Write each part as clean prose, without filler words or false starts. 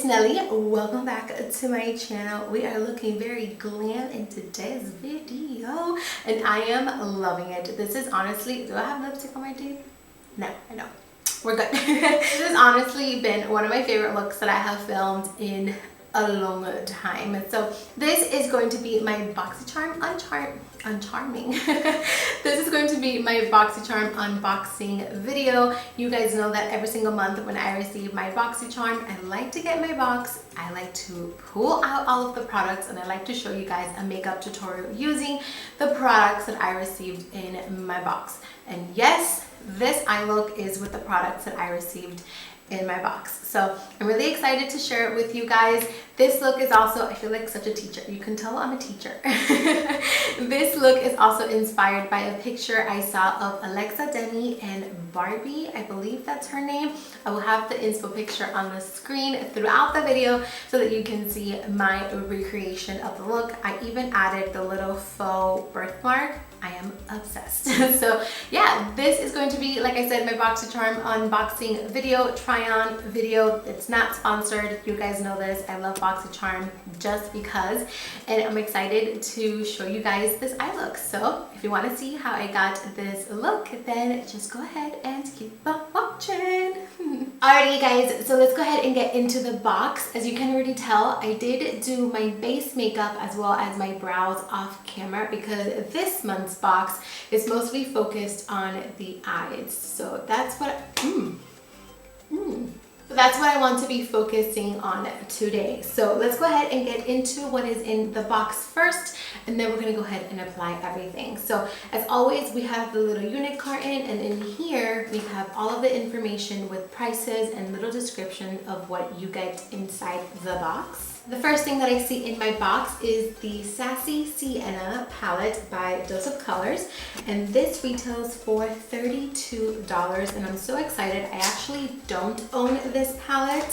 it's Nelly. Welcome back to my channel. We are looking very glam in today's video and I am loving it. This is honestly, do I have lipstick on my teeth? No, I don't. We're good. This has honestly been one of my favorite looks that I have filmed in a long time. So this is going to be my Boxycharm uncharming. This is going to be my Boxycharm unboxing video. You guys know that every single month when I receive my Boxycharm, I like to get my box, I like to pull out all of the products, and I like to show you guys a makeup tutorial using the products that I received in my box. And yes, this eye look is with the products that I received in my box. So I'm really excited to share it with you guys. This look is also, I feel like such a teacher. You can tell I'm a teacher. This look is also inspired by a picture I saw of Alexa Demi and Barbie. I believe that's her name. I will have the inspo picture on the screen throughout the video so that you can see my recreation of the look. I even added the little faux birthmark. I am obsessed. So yeah, this is going to be, like I said, my Boxycharm unboxing video, try on video. It's not sponsored. You guys know this. I love Boxycharm just because, and I'm excited to show you guys this eye look. So if you want to see how I got this look, then just go ahead and keep watching. Alrighty guys, so let's go ahead and get into the box. As you can already tell, I did do my base makeup as well as my brows off camera because this month's box is mostly focused on the eyes. So that's what that's what I want to be focusing on today. So let's go ahead and get into what is in the box first, and then we're gonna go ahead and apply everything. So as always, we have the little unit carton, and in here we have all of the information with prices and little description of what you get inside the box. The first thing that I see in my box is the Sassy Sienna palette by Dose of Colors, and this retails for $32, and I'm so excited. I actually don't own this palette,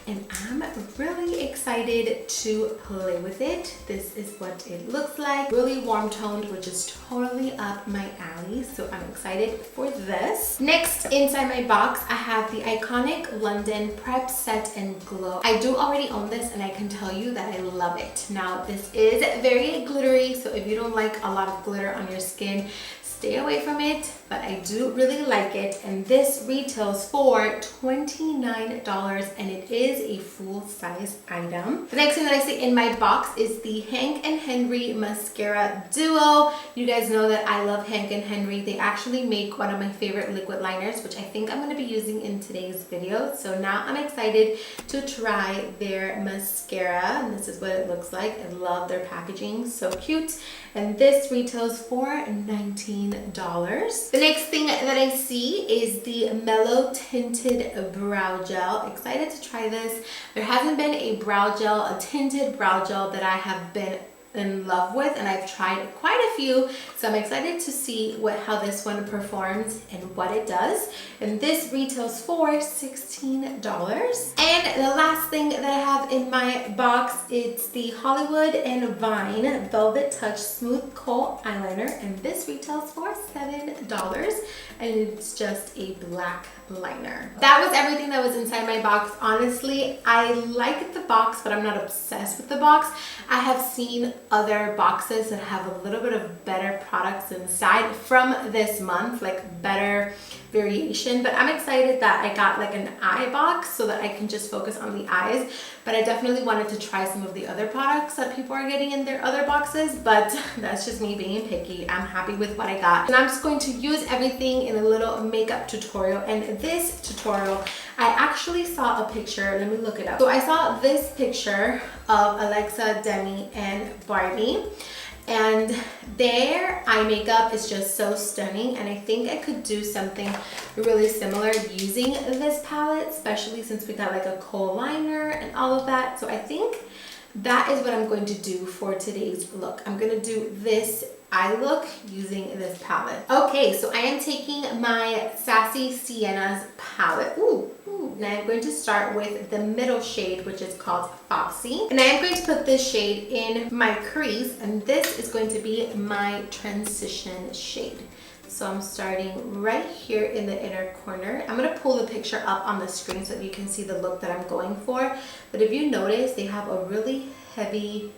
and I'm really excited to play with it. This is what it looks like. Really warm toned, which is totally up my alley, so I'm excited for this. Next, inside my box, I have the iconic London Prep Set and Glow. I do already own this, and I can tell you that I love it. Now, this is very glittery, so if you don't like a lot of glitter on your skin, stay away from it, but I do really like it, and this retails for $29, and it is a full-size item. The next thing that I see in my box is the Hank & Henry Mascara Duo. You guys know that I love Hank & Henry. They actually make one of my favorite liquid liners, which I think I'm going to be using in today's video. So now I'm excited to try their mascara, and this is what it looks like. I love their packaging, so cute. And this retails for $19. The next thing that I see is the Mellow Tinted Brow Gel. Excited to try this. There hasn't been a tinted brow gel that I have been in love with, and I've tried quite a few, so I'm excited to see how this one performs and what it does. And this retails for $16. And the last thing that I have in my box, it's the Hollywood and Vine Velvet Touch Smooth Kohl Eyeliner, and this retails for $7, and it's just a black liner. That was everything that was inside my box. Honestly, I like the box, but I'm not obsessed with the box. I have seen other boxes that have a little bit of better products inside from this month, like better variation, but I'm excited that I got like an eye box so that I can just focus on the eyes. But I definitely wanted to try some of the other products that people are getting in their other boxes, but that's just me being picky. I'm happy with what I got, and I'm just going to use everything in a little makeup tutorial. And this tutorial, I actually saw a picture. Let me look it up. So I saw this picture of Alexa, Demi, and Barbie, and their eye makeup is just so stunning, and I think I could do something really similar using this palette, especially since we got like a kohl liner and all of that. So I think that is what I'm going to do for today's look. I'm going to do this eye look using this palette. Okay, so I am taking my Sassy Sienna's palette. Now I'm going to start with the middle shade, which is called Foxy. And I am going to put this shade in my crease, and this is going to be my transition shade. So I'm starting right here in the inner corner. I'm gonna pull the picture up on the screen so that you can see the look that I'm going for. But if you notice, they have a really heavy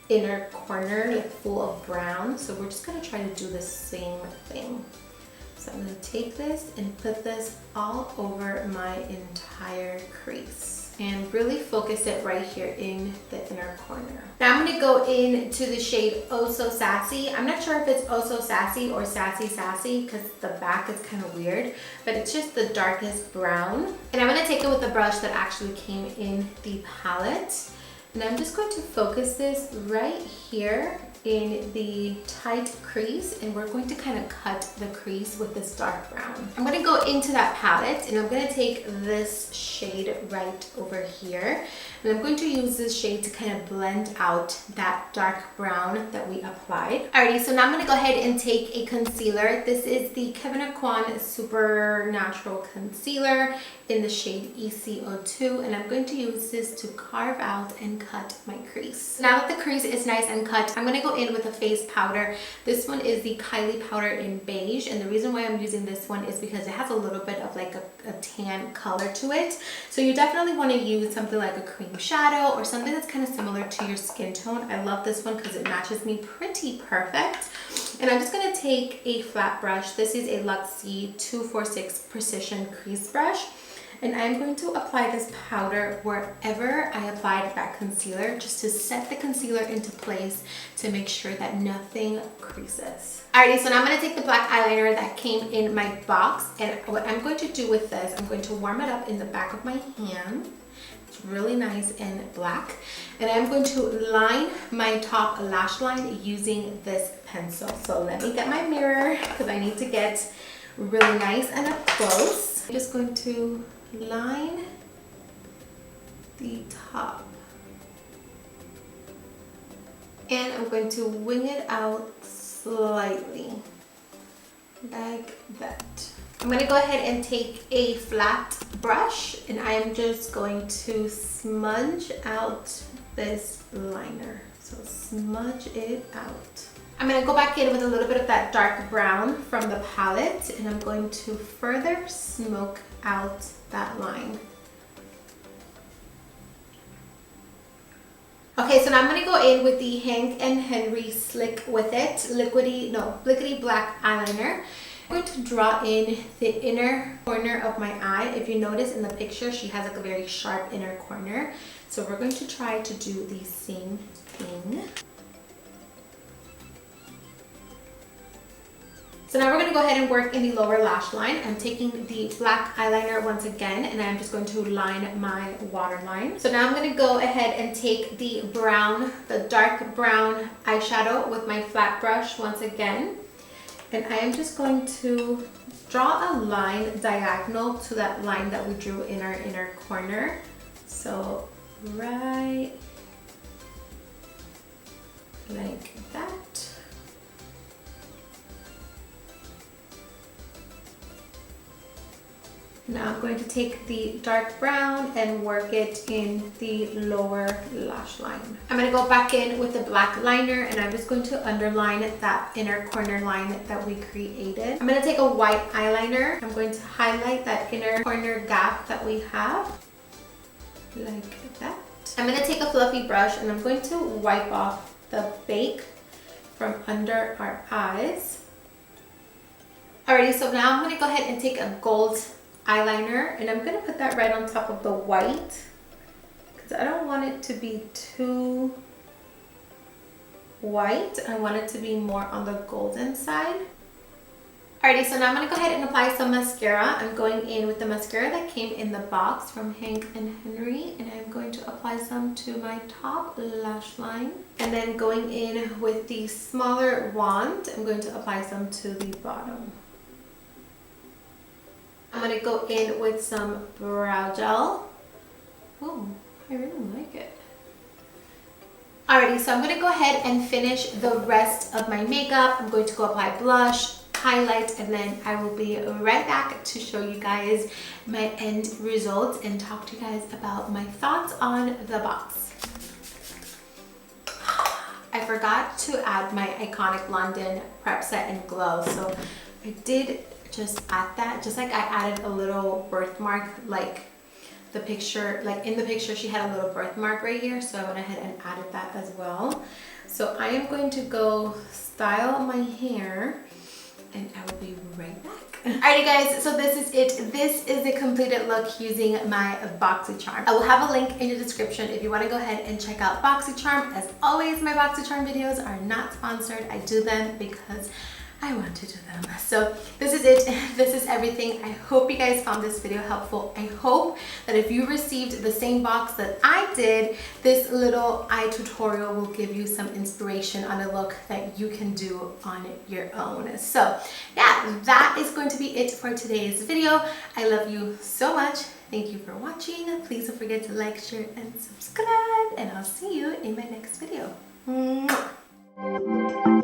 inner corner, like full of brown. So we're just gonna try to do the same thing. So I'm gonna take this and put this all over my entire crease and really focus it right here in the inner corner. Now I'm gonna go into the shade Oh So Sassy. I'm not sure if it's Oh So Sassy or Sassy Sassy because the back is kind of weird, but it's just the darkest brown. And I'm gonna take it with the brush that actually came in the palette. And I'm just going to focus this right here in the tight crease, and we're going to kind of cut the crease with this dark brown. I'm going to go into that palette and I'm going to take this shade right over here, and I'm going to use this shade to kind of blend out that dark brown that we applied. Alrighty, so now I'm going to go ahead and take a concealer. This is the Kevyn Aucoin Supernatural Concealer in the shade EC02, and I'm going to use this to carve out and cut my crease. Now that the crease is nice and cut, I'm going to go in with a face powder. This one is the Kylie powder in beige, and the reason why I'm using this one is because it has a little bit of like a tan color to it. So you definitely want to use something like a cream shadow or something that's kind of similar to your skin tone. I love this one because it matches me pretty perfect. And I'm just going to take a flat brush. This is a Luxie 246 Precision Crease Brush. And I'm going to apply this powder wherever I applied that concealer, just to set the concealer into place to make sure that nothing creases. Alrighty, so now I'm going to take the black eyeliner that came in my box, and what I'm going to do with this, I'm going to warm it up in the back of my hand. It's really nice and black. And I'm going to line my top lash line using this pencil. So let me get my mirror because I need to get really nice and up close. I'm just going to line the top, and I'm going to wing it out slightly like that. I'm going to go ahead and take a flat brush, and I'm just going to smudge out this liner. So smudge it out. I'm going to go back in with a little bit of that dark brown from the palette, and I'm going to further smoke out that line. Okay, so now I'm going to go in with the Hank and Henry Slick With It Liquidy Black Eyeliner. I'm going to draw in the inner corner of my eye. If you notice in the picture, she has like a very sharp inner corner. So we're going to try to do the same thing. So now we're going to go ahead and work in the lower lash line. I'm taking the black eyeliner once again, and I'm just going to line my waterline. So now I'm going to go ahead and take the dark brown eyeshadow with my flat brush once again. And I am just going to draw a line diagonal to that line that we drew in our inner corner. So right like that. Now I'm going to take the dark brown and work it in the lower lash line. I'm going to go back in with the black liner, and I'm just going to underline that inner corner line that we created. I'm going to take a white eyeliner. I'm going to highlight that inner corner gap that we have, like that. I'm going to take a fluffy brush, and I'm going to wipe off the bake from under our eyes. Alrighty, so now I'm going to go ahead and take a gold eyeliner, and I'm going to put that right on top of the white because I don't want it to be too white. I want it to be more on the golden side. Alrighty, so now I'm going to go ahead and apply some mascara. I'm going in with the mascara that came in the box from Hank and Henry, and I'm going to apply some to my top lash line. And then going in with the smaller wand, I'm going to apply some to the bottom. I'm going to go in with some brow gel. Oh, I really like it. Alrighty, so I'm going to go ahead and finish the rest of my makeup. I'm going to go apply blush, highlight, and then I will be right back to show you guys my end results and talk to you guys about my thoughts on the box. I forgot to add my iconic London Prep Set and Glow, so I did just add that, just like I added a little birthmark, like the picture, like in the picture she had a little birthmark right here, so I went ahead and added that as well. So I am going to go style my hair and I will be right back. Alrighty guys, so this is it. This is the completed look using my Boxycharm. I will have a link in the description if you want to go ahead and check out Boxycharm. As always, my Boxycharm videos are not sponsored. I do them because I want to do them. So this is it. This is everything. I hope you guys found this video helpful. I hope that if you received the same box that I did, this little eye tutorial will give you some inspiration on a look that you can do on your own. So yeah, that is going to be it for today's video. I love you so much. Thank you for watching. Please don't forget to like, share, and subscribe. And I'll see you in my next video. Mwah.